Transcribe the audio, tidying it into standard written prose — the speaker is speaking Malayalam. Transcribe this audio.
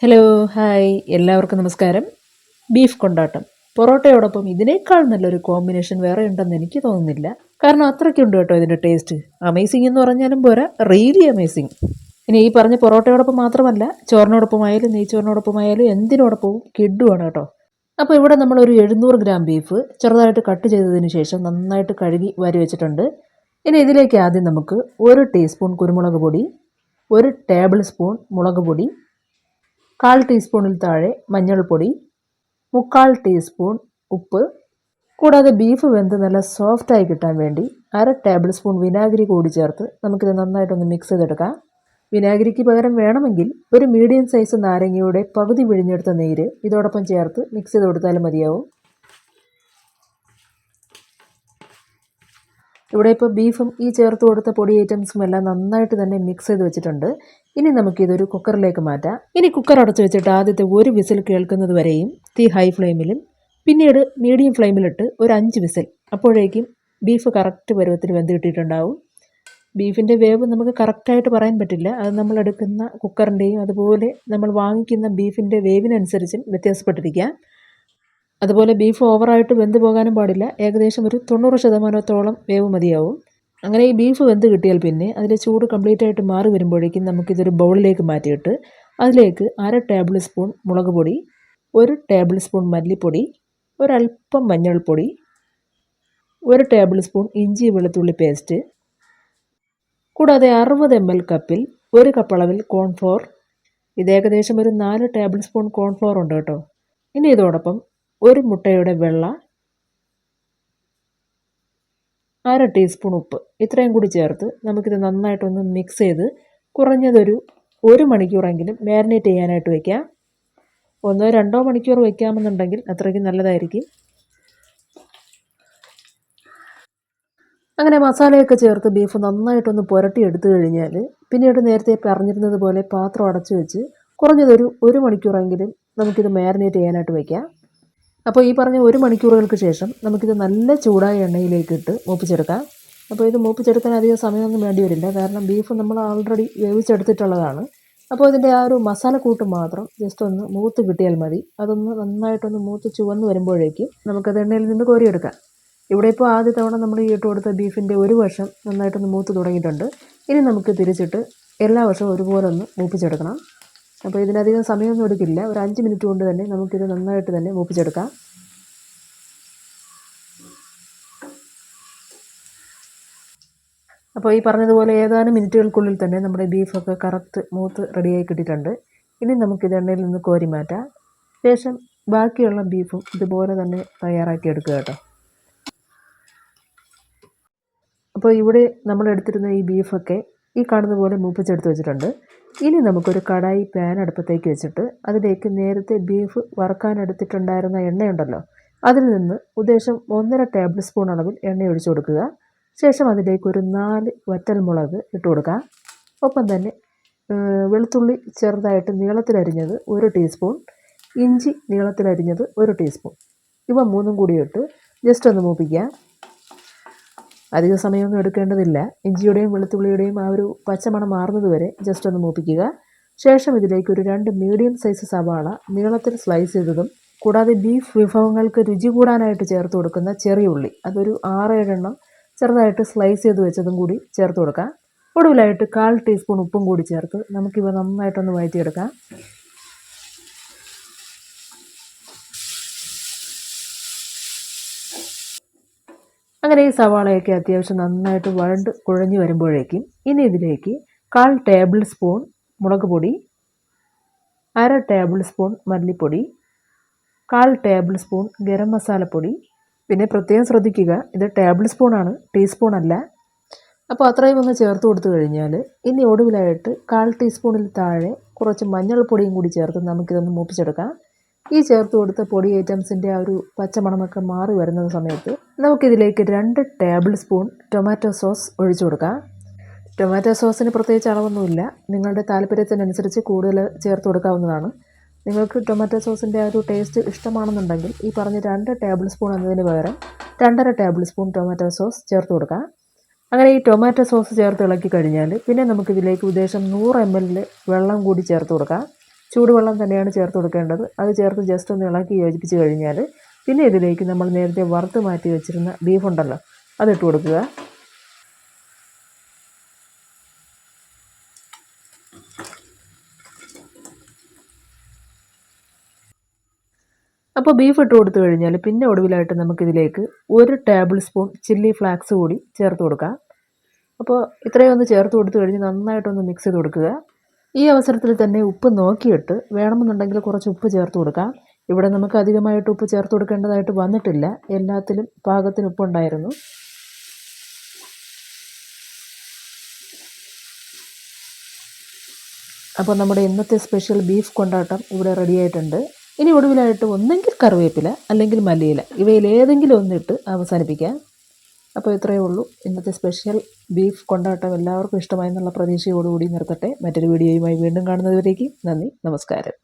ഹലോ ഹായ് എല്ലാവർക്കും നമസ്കാരം. ബീഫ് കൊണ്ടാട്ടം പൊറോട്ടയോടൊപ്പം ഇതിനേക്കാൾ നല്ലൊരു കോമ്പിനേഷൻ വേറെ ഉണ്ടെന്ന് എനിക്ക് തോന്നുന്നില്ല. കാരണം അത്രയ്ക്കുണ്ട് കേട്ടോ ഇതിൻ്റെ ടേസ്റ്റ്. അമേസിങ് എന്ന് പറഞ്ഞാലും പോരാ, റിയലി അമേസിങ്. ഇനി ഈ പറഞ്ഞ പൊറോട്ടയോടൊപ്പം മാത്രമല്ല, ചോറിനോടൊപ്പമായാലും നെയ്ച്ചോറിനോടൊപ്പമായാലും എന്തിനോടൊപ്പവും കിഡുവാണ് കേട്ടോ. അപ്പോൾ ഇവിടെ നമ്മളൊരു 700 ഗ്രാം ബീഫ് ചെറുതായിട്ട് കട്ട് ചെയ്തതിന് ശേഷം നന്നായിട്ട് കഴുകി വാരി വെച്ചിട്ടുണ്ട്. ഇനി ഇതിലേക്ക് ആദ്യം നമുക്ക് 1 ടീസ്പൂൺ കുരുമുളക് പൊടി, 1 ടേബിൾ സ്പൂൺ മുളക് പൊടി, 1/4 ടീസ്പൂണിൽ താഴെ മഞ്ഞൾപ്പൊടി, 3/4 ടീസ്പൂൺ ഉപ്പ്, കൂടാതെ ബീഫ് വെന്ത് നല്ല സോഫ്റ്റായി കിട്ടാൻ വേണ്ടി 1/2 ടേബിൾ സ്പൂൺ വിനാഗിരി കൂടി ചേർത്ത് നമുക്കിത് നന്നായിട്ടൊന്ന് മിക്സ് ചെയ്തെടുക്കാം. വിനാഗിരിക്ക് പകരം വേണമെങ്കിൽ ഒരു മീഡിയം സൈസ് നാരങ്ങയുടെ പകുതി പിഴിഞ്ഞെടുത്ത നീര് ഇതോടൊപ്പം ചേർത്ത് മിക്സ് ചെയ്ത് കൊടുത്താലും മതിയാവും. ഇവിടെ ഇപ്പോൾ ബീഫും ഈ ചേർത്ത് കൊടുത്ത പൊടി ഐറ്റംസും എല്ലാം നന്നായിട്ട് തന്നെ മിക്സ് ചെയ്ത് വെച്ചിട്ടുണ്ട്. ഇനി നമുക്കിതൊരു കുക്കറിലേക്ക് മാറ്റാം. ഇനി കുക്കർ അടച്ചു വെച്ചിട്ട് ആദ്യത്തെ ഒരു വിസിൽ കേൾക്കുന്നത് വരെയും തീ ഹൈ ഫ്ലെയിമിലും പിന്നീട് മീഡിയം ഫ്ലെയിമിലിട്ട് ഒരു 5 വിസിൽ. അപ്പോഴേക്കും ബീഫ് കറക്റ്റ് പരുവത്തിന് വെന്ത് കിട്ടിയിട്ടുണ്ടാവും. ബീഫിൻ്റെ വേവ് നമുക്ക് കറക്റ്റായിട്ട് പറയാൻ പറ്റില്ല. അത് നമ്മൾ എടുക്കുന്ന കുക്കറിൻ്റെയും അതുപോലെ നമ്മൾ വാങ്ങിക്കുന്ന ബീഫിൻ്റെ വേവിനനുസരിച്ചും വ്യത്യാസപ്പെട്ടിരിക്കുക. അതുപോലെ ബീഫ് ഓവറായിട്ട് വെന്ത് പോകാനും പാടില്ല. ഏകദേശം ഒരു 90% വേവ് മതിയാവും. അങ്ങനെ ഈ ബീഫ് വെന്ത് കിട്ടിയാൽ പിന്നെ അതിൻ്റെ ചൂട് കംപ്ലീറ്റ് ആയിട്ട് മാറി വരുമ്പോഴേക്കും നമുക്കിതൊരു ബൗളിലേക്ക് മാറ്റിയിട്ട് അതിലേക്ക് 1/2 ടേബിൾ സ്പൂൺ മുളക് പൊടി, 1 ടേബിൾ സ്പൂൺ മല്ലിപ്പൊടി, ഒരല്പം മഞ്ഞൾപ്പൊടി, 1 ടേബിൾ സ്പൂൺ ഇഞ്ചി വെളുത്തുള്ളി പേസ്റ്റ്, കൂടാതെ 60 ml കപ്പിൽ 1 കപ്പ് അളവിൽ കോൺഫ്ലോർ. ഇത് ഏകദേശം ഒരു 4 ടേബിൾ സ്പൂൺ കോൺഫ്ലോർ ഉണ്ട് കേട്ടോ. ഇനി ഇതോടൊപ്പം 1 മുട്ടയുടെ വെള്ള, 1/2 ടീസ്പൂൺ ഉപ്പ്, ഇത്രയും കൂടി ചേർത്ത് നമുക്കിത് നന്നായിട്ടൊന്ന് മിക്സ് ചെയ്ത് കുറഞ്ഞതൊരു 1 മണിക്കൂറെങ്കിലും മാരിനേറ്റ് ചെയ്യാനായിട്ട് വയ്ക്കാം. 1-2 മണിക്കൂർ വയ്ക്കാമെന്നുണ്ടെങ്കിൽ അത്രയ്ക്ക് നല്ലതായിരിക്കും. അങ്ങനെ മസാലയൊക്കെ ചേർത്ത് ബീഫ് നന്നായിട്ടൊന്ന് പുരട്ടി എടുത്തു കഴിഞ്ഞാൽ പിന്നീട് നേരത്തെ പറഞ്ഞിരുന്നത് പോലെ പാത്രം അടച്ചു വെച്ച് കുറഞ്ഞതൊരു 1 മണിക്കൂറെങ്കിലും നമുക്കിത് മാരിനേറ്റ് ചെയ്യാനായിട്ട് വയ്ക്കാം. അപ്പോൾ ഈ പറഞ്ഞ 1 മണിക്കൂറുകൾക്ക് ശേഷം നമുക്കിത് നല്ല ചൂടായ എണ്ണയിലേക്ക് ഇട്ട് മൂപ്പിച്ചെടുക്കാം. അപ്പോൾ ഇത് മൂപ്പിച്ചെടുക്കാൻ അധികം സമയമൊന്നും വേണ്ടി വരില്ല, കാരണം ബീഫ് നമ്മൾ ആൾറെഡി വേവിച്ചെടുത്തിട്ടുള്ളതാണ്. അപ്പോൾ ഇതിൻ്റെ ആ ഒരു മസാലക്കൂട്ട് മാത്രം ജസ്റ്റ് ഒന്ന് മൂത്ത് കിട്ടിയാൽ മതി. അതൊന്ന് നന്നായിട്ടൊന്ന് മൂത്ത് ചുവന്ന് വരുമ്പോഴേക്കും നമുക്കത് എണ്ണയിൽ നിന്ന് കോരിയെടുക്കാം. ഇവിടെ ഇപ്പോൾ ആദ്യ തവണ നമ്മൾ ഈ ഇട്ട് കൊടുത്ത ബീഫിൻ്റെ ഒരു വശം നന്നായിട്ടൊന്ന് മൂത്ത് തുടങ്ങിയിട്ടുണ്ട്. ഇനി നമുക്ക് തിരിച്ചിട്ട് എല്ലാ വശവും ഒരുപോലെ ഒന്ന് മൂപ്പിച്ചെടുക്കണം. അപ്പോൾ ഇതിനധികം സമയമൊന്നും എടുക്കില്ല. ഒരു 5 മിനിറ്റ് കൊണ്ട് തന്നെ നമുക്കിത് നന്നായിട്ട് തന്നെ മൂപ്പിച്ചെടുക്കാം. അപ്പോൾ ഈ പറഞ്ഞതുപോലെ ഏതാനും മിനിറ്റുകൾക്കുള്ളിൽ തന്നെ നമ്മുടെ ബീഫൊക്കെ കറക്റ്റ് മൂത്ത് റെഡിയായി കിട്ടിയിട്ടുണ്ട്. ഇനി നമുക്കിത് എണ്ണയിൽ നിന്ന് കോരി മാറ്റാം. ശേഷം ബാക്കിയുള്ള ബീഫും ഇതുപോലെ തന്നെ തയ്യാറാക്കി എടുക്കുക കേട്ടോ. അപ്പോൾ ഇവിടെ നമ്മൾ എടുത്തിരുന്ന ഈ ബീഫൊക്കെ ഈ കാണുന്ന പോലെ മൂപ്പിച്ചെടുത്ത് വെച്ചിട്ടുണ്ട്. ഇനി നമുക്കൊരു കടായി പാൻ അടുപ്പത്തേക്ക് വെച്ചിട്ട് അതിലേക്ക് നേരത്തെ ബീഫ് വറുക്കാനെടുത്തിട്ടുണ്ടായിരുന്ന എണ്ണയുണ്ടല്ലോ, അതിൽ നിന്ന് ഉദ്ദേശം 1.5 ടേബിൾ സ്പൂൺ അളവിൽ എണ്ണ ഒഴിച്ചു കൊടുക്കുക. ശേഷം അതിലേക്ക് ഒരു 4 വറ്റൽമുളക് ഇട്ട് കൊടുക്കുക. ഒപ്പം തന്നെ വെളുത്തുള്ളി ചെറുതായിട്ട് നീളത്തിലരിഞ്ഞത് 1 ടീസ്പൂൺ, ഇഞ്ചി നീളത്തിലരിഞ്ഞത് 1 ടീസ്പൂൺ, ഇവ മൂന്നും കൂടി ഇട്ട് ജസ്റ്റ് ഒന്ന് മൂപ്പിക്കുക. അധിക സമയമൊന്നും എടുക്കേണ്ടതില്ല. ഇഞ്ചിയുടെയും വെളുത്തുള്ളിയുടെയും ആ ഒരു പച്ചമണം മാറുന്നത് വരെ ജസ്റ്റ് ഒന്ന് മൂപ്പിക്കുക. ശേഷം ഇതിലേക്ക് ഒരു 2 മീഡിയം സൈസ് സവാള നീളത്തിൽ സ്ലൈസ് ചെയ്തതും, കൂടാതെ ബീഫ് വിഭവങ്ങൾക്ക് രുചി കൂടാനായിട്ട് ചേർത്ത് കൊടുക്കുന്ന ചെറിയ ഉള്ളി അതൊരു 6-7 എണ്ണം ചെറുതായിട്ട് സ്ലൈസ് ചെയ്ത് വെച്ചതും കൂടി ചേർത്ത് കൊടുക്കാം. ഒടുവിലായിട്ട് 1/4 ടീസ്പൂൺ ഉപ്പും കൂടി ചേർത്ത് നമുക്കിവ നന്നായിട്ടൊന്ന് വഴറ്റിയെടുക്കാം. അങ്ങനെ ഈ സവാളയൊക്കെ അത്യാവശ്യം നന്നായിട്ട് വഴണ്ട് കുഴഞ്ഞു വരുമ്പോഴേക്കും ഇനി ഇതിലേക്ക് 1/4 ടേബിൾ സ്പൂൺ മുളക് പൊടി, 1/2 ടേബിൾ സ്പൂൺ മല്ലിപ്പൊടി, 1/4 ടേബിൾ സ്പൂൺ ഗരം മസാലപ്പൊടി. പിന്നെ പ്രത്യേകം ശ്രദ്ധിക്കുക, ഇത് ടേബിൾ സ്പൂണാണ്, ടീസ്പൂൺ അല്ല. അപ്പോൾ അത്രയും ഒന്ന് ചേർത്ത് കൊടുത്തു കഴിഞ്ഞാൽ ഇനി ഒടുവിലായിട്ട് 1/4 ടീസ്പൂണിൽ താഴെ കുറച്ച് മഞ്ഞൾപ്പൊടിയും കൂടി ചേർത്ത് നമുക്കിതൊന്ന് മൂപ്പിച്ചെടുക്കാം. ഈ ചേർത്ത് കൊടുത്ത പൊടി ഐറ്റംസിൻ്റെ ആ ഒരു പച്ചമണമൊക്കെ മാറി വരുന്ന സമയത്ത് നമുക്കിതിലേക്ക് 2 ടേബിൾ സ്പൂൺ ടൊമാറ്റോ സോസ് ഒഴിച്ചു കൊടുക്കാം. ടൊമാറ്റോ സോസിന് പ്രത്യേകിച്ച് അളവൊന്നുമില്ല, നിങ്ങളുടെ താല്പര്യത്തിനനുസരിച്ച് കൂടുതൽ ചേർത്ത് കൊടുക്കാവുന്നതാണ്. നിങ്ങൾക്ക് ടൊമാറ്റോ സോസിൻ്റെ ആ ഒരു ടേസ്റ്റ് ഇഷ്ടമാണെന്നുണ്ടെങ്കിൽ ഈ പറഞ്ഞ 2 ടേബിൾ സ്പൂൺ എന്നതിന് പകരം 2.5 ടേബിൾ സ്പൂൺ ടൊമാറ്റോ സോസ് ചേർത്ത് കൊടുക്കാം. അങ്ങനെ ഈ ടൊമാറ്റോ സോസ് ചേർത്ത് ഇളക്കി കഴിഞ്ഞാൽ പിന്നെ നമുക്കിതിലേക്ക് ഉദ്ദേശം 100 ml വെള്ളം കൂടി ചേർത്ത് കൊടുക്കാം. ചൂടുവെള്ളം തന്നെയാണ് ചേർത്ത് കൊടുക്കേണ്ടത്. അത് ചേർത്ത് ജസ്റ്റ് ഒന്ന് ഇളക്കി യോജിപ്പിച്ച് കഴിഞ്ഞാൽ പിന്നെ ഇതിലേക്ക് നമ്മൾ നേരത്തെ വറുത്ത് മാറ്റി വെച്ചിരുന്ന ബീഫുണ്ടല്ലോ അതിട്ട് കൊടുക്കുക. അപ്പോൾ ബീഫ് ഇട്ട് കൊടുത്തു കഴിഞ്ഞാൽ പിന്നെ ഒടുവിലായിട്ട് നമുക്കിതിലേക്ക് 1 ടേബിൾ സ്പൂൺ ചില്ലി ഫ്ലാക്സ് കൂടി ചേർത്ത് കൊടുക്കാം. അപ്പോൾ ഇത്രയും ഒന്ന് ചേർത്ത് കൊടുത്തു കഴിഞ്ഞ് നന്നായിട്ടൊന്ന് മിക്സ് ചെയ്ത് കൊടുക്കുക. ഈ അവസരത്തിൽ തന്നെ ഉപ്പ് നോക്കിയിട്ട് വേണമെന്നുണ്ടെങ്കിൽ കുറച്ച് ഉപ്പ് ചേർത്ത് കൊടുക്കാം. ഇവിടെ നമുക്ക് അധികമായിട്ട് ഉപ്പ് ചേർത്ത് കൊടുക്കേണ്ടതായിട്ട് വന്നിട്ടില്ല, എല്ലാത്തിലും പാകത്തിന് ഉപ്പുണ്ടായിരുന്നു. അപ്പോൾ നമ്മുടെ ഇന്നത്തെ സ്പെഷ്യൽ ബീഫ് കൊണ്ടാട്ടം ഇവിടെ റെഡി ആയിട്ടുണ്ട്. ഇനി ഒടുവിലായിട്ട് ഒന്നെങ്കിൽ കറിവേപ്പില അല്ലെങ്കിൽ മല്ലിയില ഇവയിലേതെങ്കിലും ഒന്നിട്ട് അവസാനിപ്പിക്കാം. അപ്പോൾ ഇത്രയേ ഉള്ളൂ ഇന്നത്തെ സ്പെഷ്യൽ ബീഫ് കൊണ്ടാട്ടം. എല്ലാവർക്കും ഇഷ്ടമായി എന്നുള്ള പ്രതീക്ഷയോടുകൂടി നിർത്തട്ടെ. മറ്റൊരു വീഡിയോയുമായി വീണ്ടും കാണുന്നതുവരേക്കും നന്ദി, നമസ്കാരം.